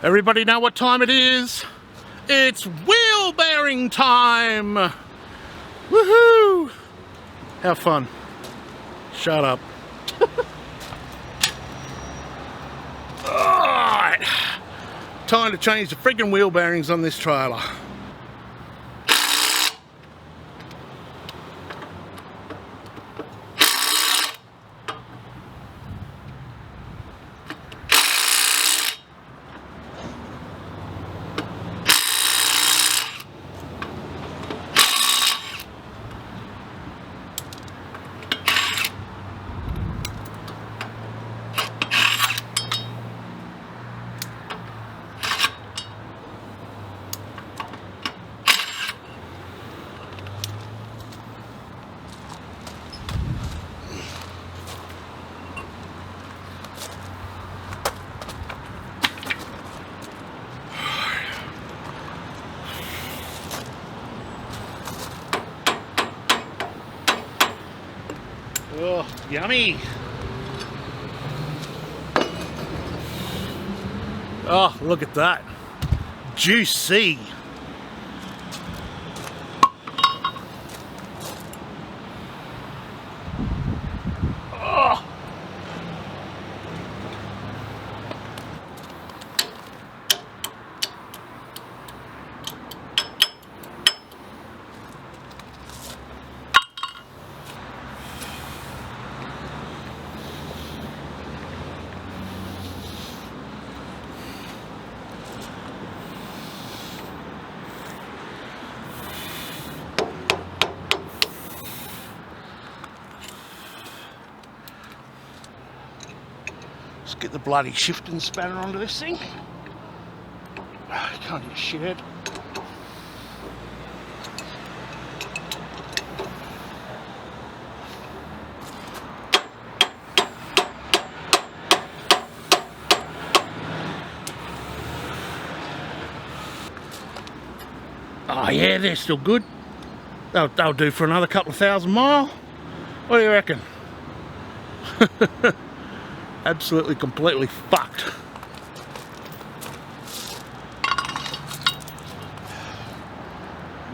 Everybody know what time it is? It's wheel bearing time! Woohoo! How fun. Shut up. Alright. Time to change the friggin' wheel bearings on this trailer. Oh, yummy! Oh, look at that. Juicy! Oh! Let's get the bloody shifting spanner onto this thing. Can't get shit out. Oh yeah, they're still good. They'll do for another couple of 1,000 miles. What do you reckon? Absolutely, completely fucked.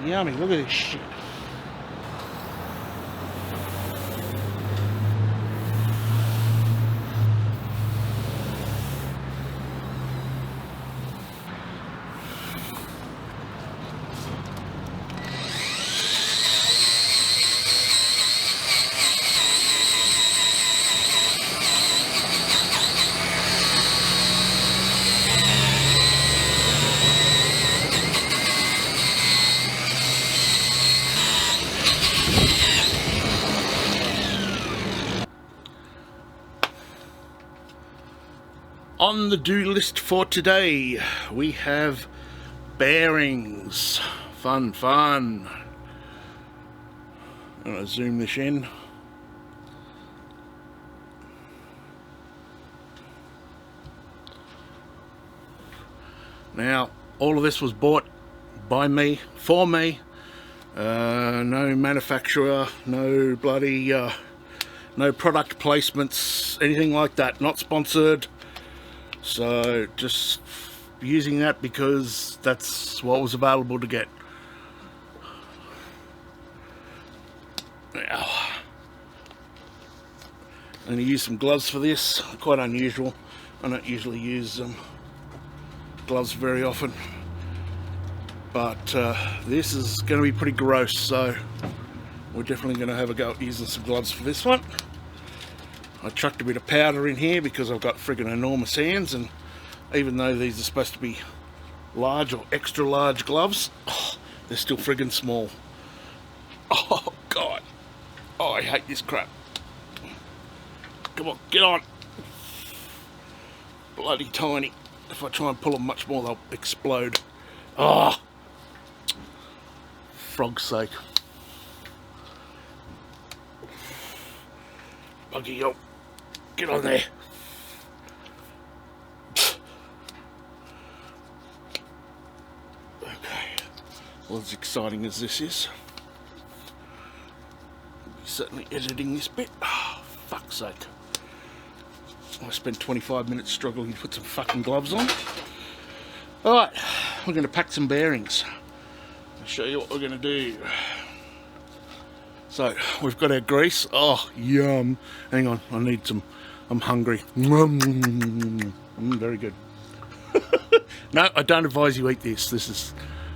Yummy, look at this shit. On the do list for today, we have bearings. Fun, fun. I'm going to zoom this in. Now, all of this was bought by me, for me. No manufacturer, no bloody, no product placements, anything like that. Not sponsored. So just using that because that's what was available to get. Now, I'm going to use some gloves for this. Quite unusual. I don't usually use gloves very often, but this is going to be pretty gross, so we're definitely going to have a go at using some gloves for this one. I chucked a bit of powder in here because I've got friggin' enormous hands, and even though these are supposed to be large or extra large gloves, they're still friggin' small. Oh god, oh I hate this crap. Come on, get on. Bloody tiny. If I try and pull them much more, they'll explode. Oh, frog's sake. Buggy up. Get on there. Okay. Well, as exciting as this is, I'll be certainly editing this bit. Oh, fuck's sake. I spent 25 minutes struggling to put some fucking gloves on. Alright, we're going to pack some bearings. I'll show you what we're going to do. So, we've got our grease. Oh, yum. Hang on, I need some. I'm hungry. Very good. No, I don't advise you eat this. This is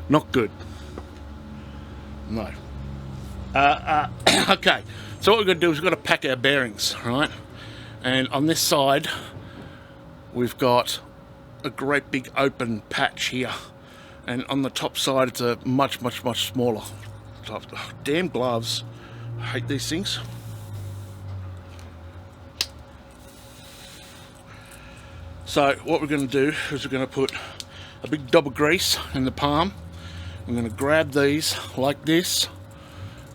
not good. No. Okay, so what we're going to do is we've got to pack our bearings, right? And on this side, we've got a great big open patch here. And on the top side, it's a much smaller. Oh, damn gloves. I hate these things. So what we're going to do is we're going to put a big dab of grease in the palm. I'm going to grab these like this,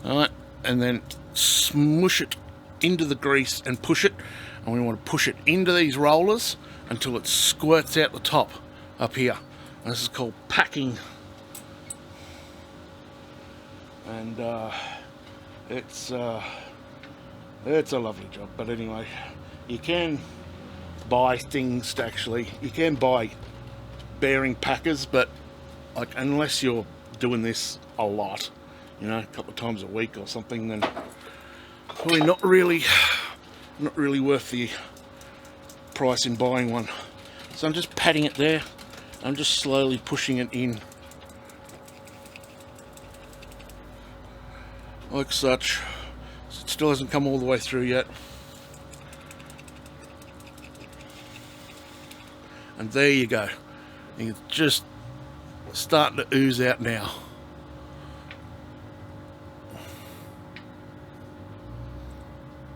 alright, and then smush it into the grease and push it. And we want to push it into these rollers until it squirts out the top up here. And this is called packing. And it's a lovely job. But anyway, you can buy things to actually, you can buy bearing packers, but like unless you're doing this a lot, you know, a couple of times a week or something, then probably not really worth the price in buying one. So I'm just patting it there. I'm just slowly pushing it in like such. It still hasn't come all the way through yet. And there you go. It's just starting to ooze out now.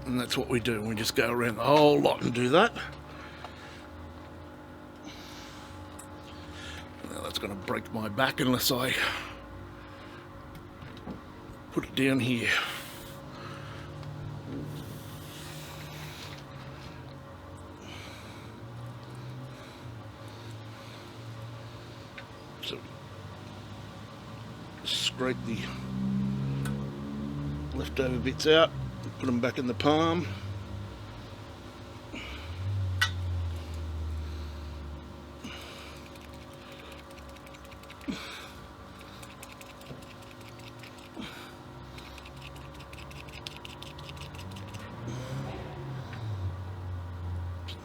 And that's what we do. We just go around the whole lot and do that. Now that's going to break my back unless I put it down here. So scrape the leftover bits out, put them back in the palm.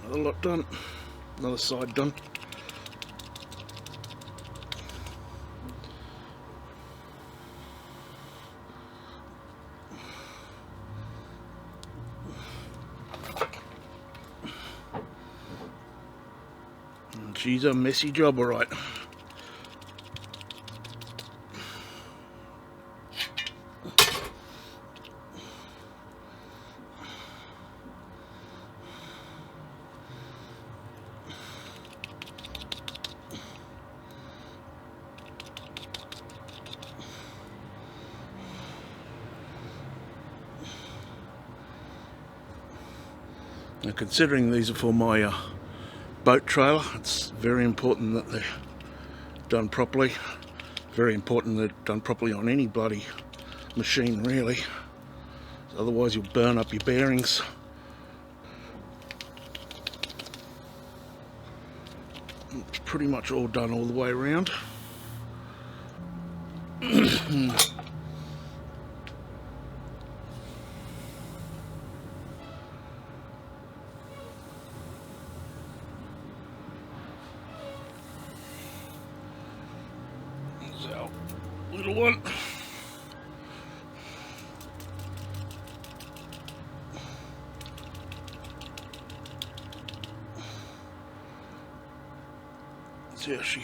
Another lot done, another side done. She's a messy job, all right. Now, considering these are for my boat trailer, it's very important that they're done properly. Very important they're done properly on any bloody machine, really. Otherwise you'll burn up your bearings. It's pretty much all done all the way around. Little one. See how she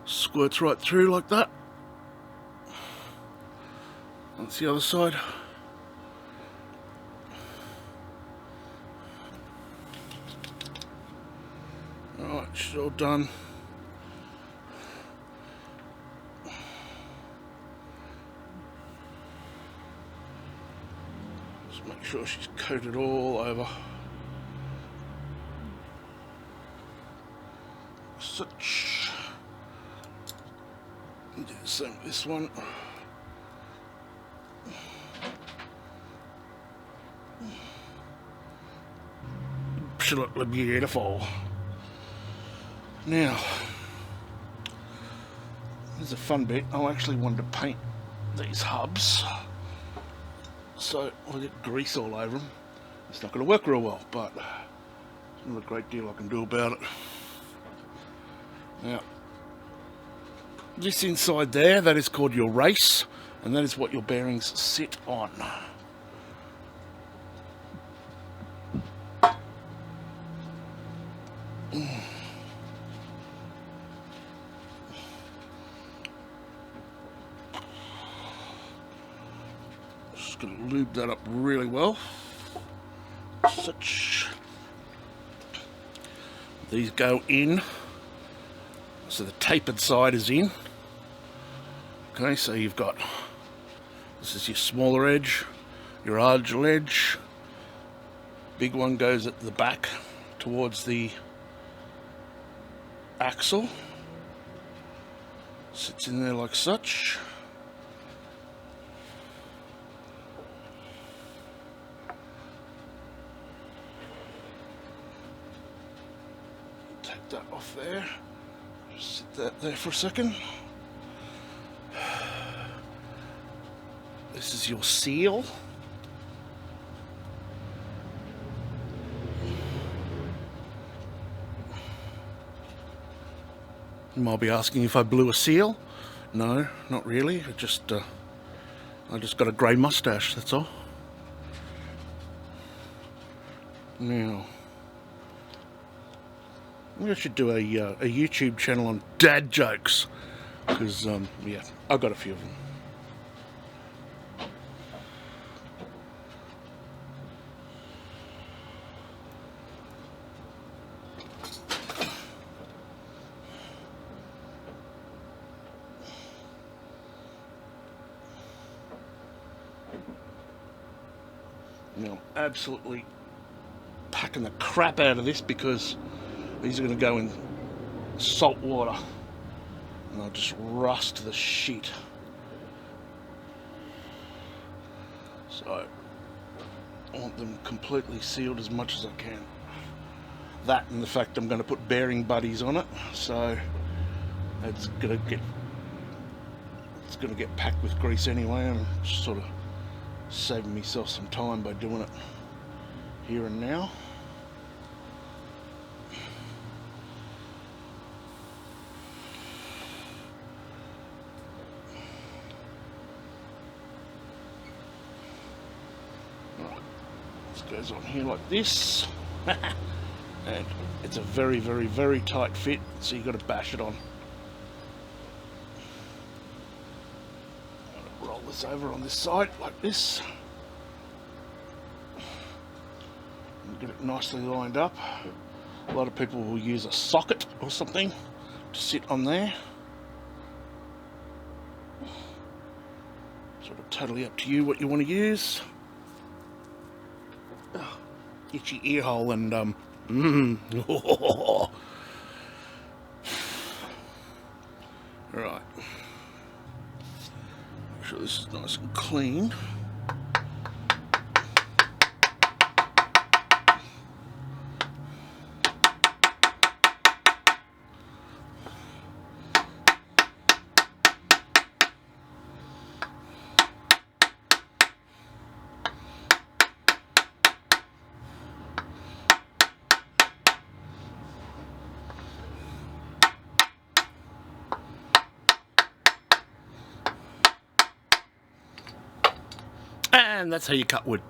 squirts right through like that. That's the other side. Alright, she's all done. Make sure she's coated all over. Such. Do the same with this one. Absolutely beautiful. Now, There's a fun bit. I actually wanted to paint these hubs, so I'll get grease all over them. It's not going to work real well, but there's not a great deal I can do about it. Now, this inside there, that is called your race, and that is what your bearings sit on. Just going to lube that up really well. Such. These go in, so the tapered side is in. Okay, so you've got, this is your smaller edge, your argil edge. Big one goes at the back towards the axle. Sits in there like such. Take that off there. Just sit that there for a second. This is your seal. You might be asking if I blew a seal. No, not really. I just got a grey mustache, that's all. Now, maybe I should do a YouTube channel on dad jokes, because yeah, I've got a few of them. Now, I'm absolutely packing the crap out of this because these are going to go in salt water and they'll just rust the shit. So I want them completely sealed as much as I can. That and the fact I'm going to put bearing buddies on it, so it's going to get packed with grease anyway, and I'm just sort of saving myself some time by doing it here and now. Right, this goes on here like this. And it's a very, very, very tight fit, so you've got to bash it on. Roll this over on this side like this. And get it nicely lined up. A lot of people will use a socket or something to sit on there. Sort of totally up to you what you want to use. Itchy ear hole and Right. Make sure this is nice and clean. And that's how you cut wood.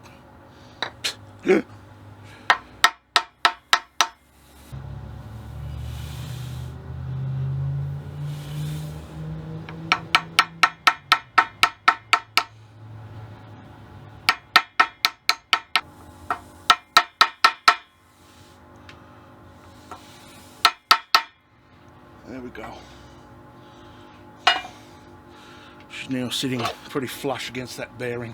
There we go. She's now sitting pretty flush against that bearing.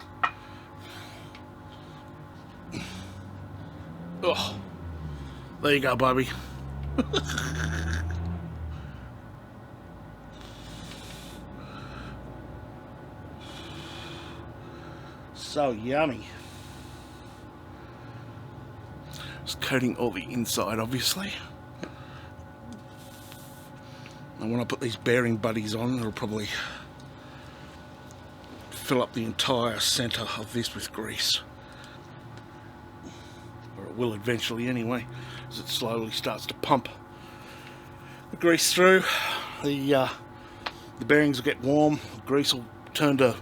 Oh, there you go, Bobby. So yummy. Just coating all the inside, obviously. And when I put these bearing buddies on, it'll probably fill up the entire centre of this with grease. Or it will eventually anyway, as it slowly starts to pump the grease through. The bearings will get warm, the grease will turn to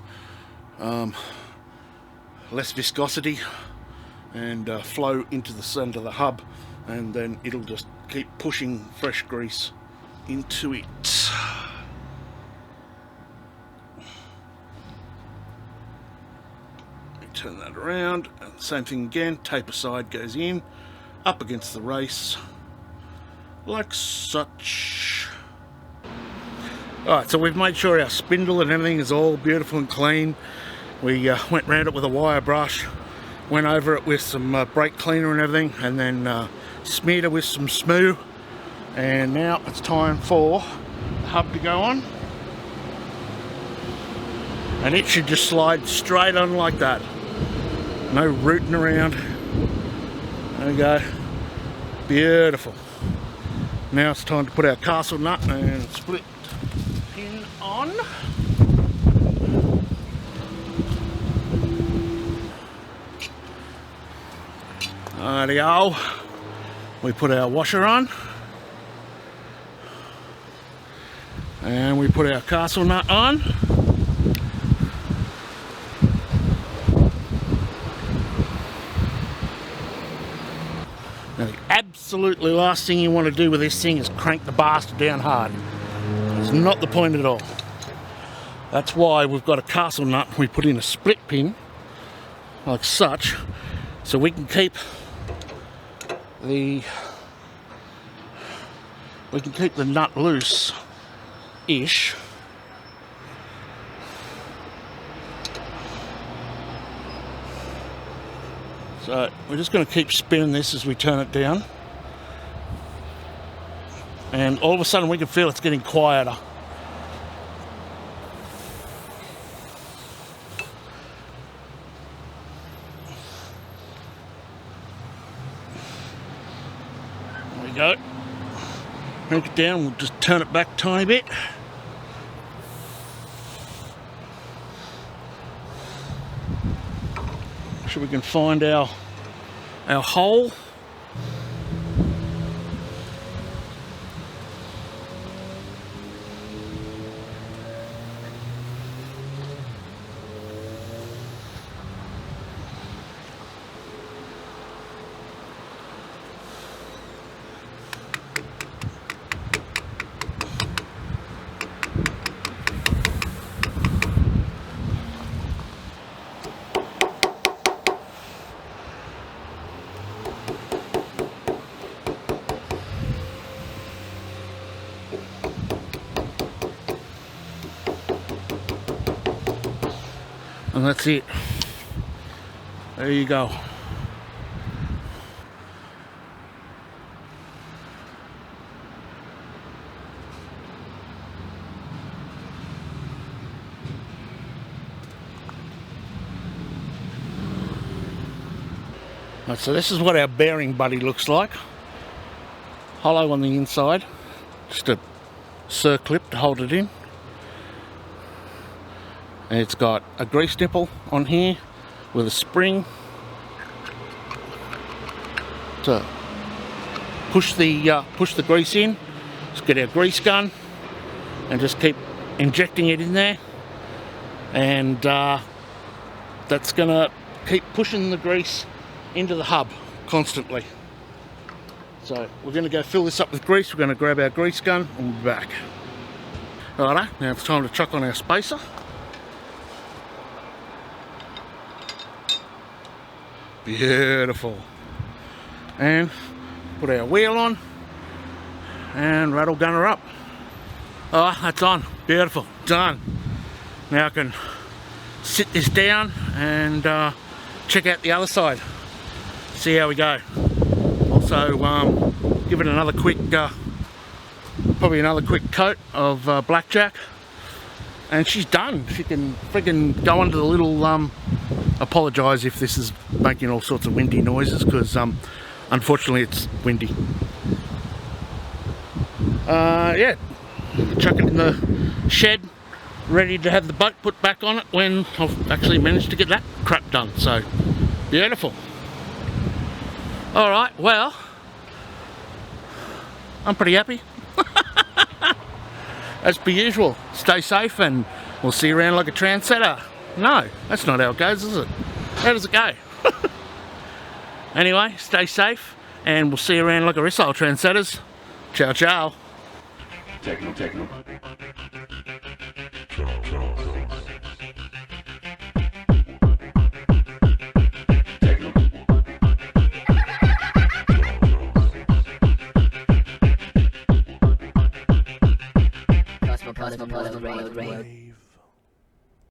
less viscosity and flow into the centre of the hub, and then it'll just keep pushing fresh grease into it. Turn that around, and same thing again, taper side goes in, up against the race, like such. Alright, so we've made sure our spindle and everything is all beautiful and clean. We went round it with a wire brush, went over it with some brake cleaner and everything, and then smeared it with some smooth. And now it's time for the hub to go on. And it should just slide straight on like that. No rooting around. There we go. Beautiful. Now it's time to put our castle nut and split pin on. Rightio. We put our washer on. And we put our castle nut on. Now the absolutely last thing you want to do with this thing is crank the bastard down hard. It's not the point at all. That's why we've got a castle nut. We put in a split pin, like such, so we can keep the nut loose-ish. So we're just going to keep spinning this as we turn it down, and all of a sudden we can feel it's getting quieter. There we go. Crank it down, we'll just turn it back a tiny bit. So we can find our hole. And that's it. There you go. Right, so this is what our bearing buddy looks like. Hollow on the inside. Just a circlip to hold it in. And it's got a grease nipple on here with a spring to push the grease in. Let's get our grease gun and just keep injecting it in there, and that's gonna keep pushing the grease into the hub constantly. So we're gonna go fill this up with grease. We're gonna grab our grease gun and we'll be back. Righto, now it's time to chuck on our spacer. Beautiful. And put our wheel on and rattle gunner up. Oh, that's on. Beautiful. Done. Now I can sit this down and check out the other side. See how we go. Also give it another quick, probably another quick coat of blackjack. And she's done. She can friggin' go under the little, apologise if this is making all sorts of windy noises, because unfortunately it's windy. Yeah, chuck it in the shed, ready to have the boat put back on it when I've actually managed to get that crap done. So, beautiful. Alright, well, I'm pretty happy. As per usual, stay safe and we'll see you around like a trendsetter. No, that's not how it goes, is it? How does it go? Anyway, stay safe and we'll see you around like a missile, trendsetters. Ciao, ciao. Techno.